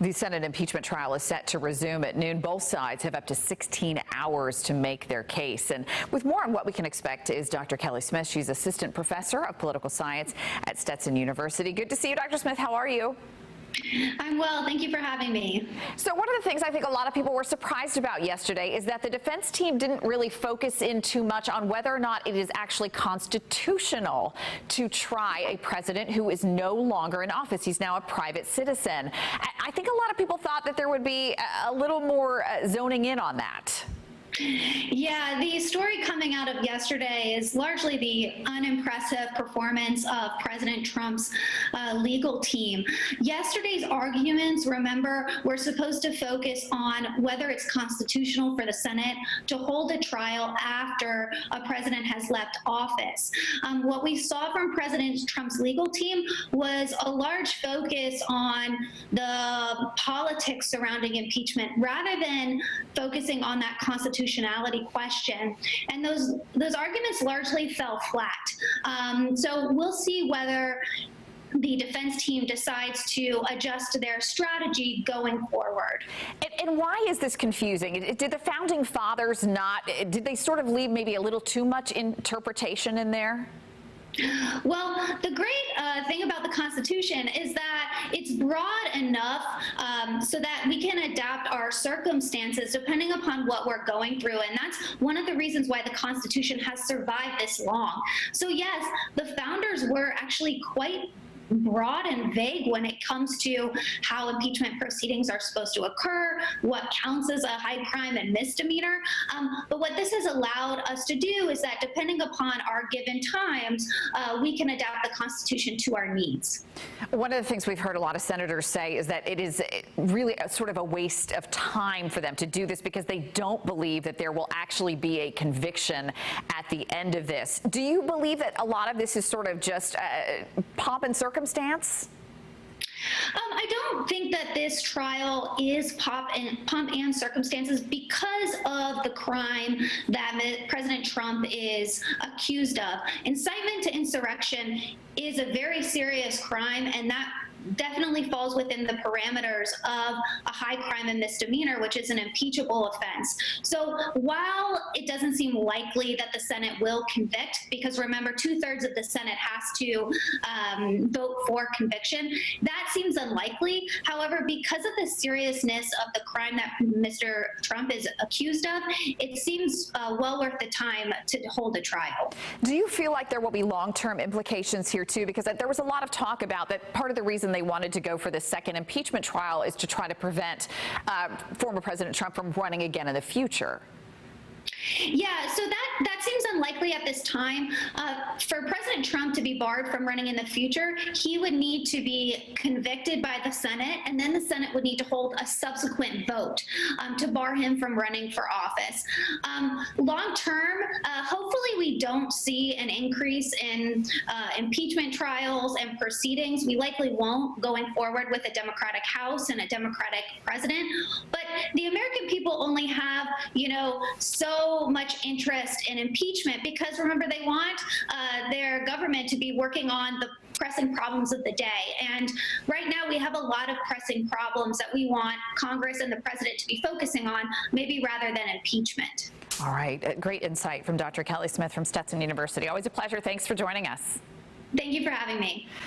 The Senate impeachment trial is set to resume at noon. Both sides have up to 16 hours to make their case. And with more on what we can expect is Dr. Kelly Smith. She's assistant professor of political science at Stetson University. Good to see you, Dr. Smith. How are you? I'm well. Thank you for having me. So one of the things I think a lot of people were surprised about yesterday is that the defense team didn't really focus in too much on whether or not it is actually constitutional to try a president who is no longer in office. He's now a private citizen. I think a lot of people thought that there would be a little more zoning in on that. Yeah, the story coming out of yesterday is largely the unimpressive performance of President Trump's legal team. Yesterday's arguments, remember, were supposed to focus on whether it's constitutional for the Senate to hold a trial after a president has left office. What we saw from President Trump's legal team was a large focus on the politics surrounding impeachment rather than focusing on that constitutionality question, and those arguments largely fell flat. So we'll see whether the defense team decides to adjust their strategy going forward. And why is this confusing? Did the founding fathers did they sort of leave maybe a little too much interpretation in there? Well, the great thing about the Constitution is that it's broad enough so that we can adapt our circumstances depending upon what we're going through. And that's one of the reasons why the Constitution has survived this long. So yes, the founders were actually quite broad and vague when it comes to how impeachment proceedings are supposed to occur, what counts as a high crime and misdemeanor. But what this has allowed us to do is that depending upon our given times, we can adapt the Constitution to our needs. One of the things we've heard a lot of senators say is that it is really sort of a waste of time for them to do this because they don't believe that there will actually be a conviction at the end of this. Do you believe that a lot of this is sort of just pomp and circumstance? I don't think that this trial is pomp and circumstances because of the crime that President Trump is accused of. Incitement to insurrection is a very serious crime, and that definitely falls within the parameters of a high crime and misdemeanor, which is an impeachable offense. So while it doesn't seem likely that the Senate will convict, because remember, 2/3 of the Senate has to vote for conviction, that seems unlikely. However, because of the seriousness of the crime that Mr. Trump is accused of, it seems well worth the time to hold a trial. Do you feel like there will be long-term implications here too? Because there was a lot of talk about that part of the reason they wanted to go for this second impeachment trial is to try to prevent former President Trump from running again in the future. Yeah, so that seems unlikely at this time. For President Trump to be barred from running in the future, he would need to be convicted by the Senate, and then the Senate would need to hold a subsequent vote to bar him from running for office. Long term, hopefully we don't see an increase in impeachment trials and proceedings. We likely won't going forward with a Democratic House and a Democratic president, but the American people only have, so much interest in impeachment because remember, they want their government to be working on the pressing problems of the day. And right now we have a lot of pressing problems that we want Congress and the president to be focusing on, maybe rather than impeachment. All right. Great insight from Dr. Kelly Smith from Stetson University. Always a pleasure. Thanks for joining us. Thank you for having me.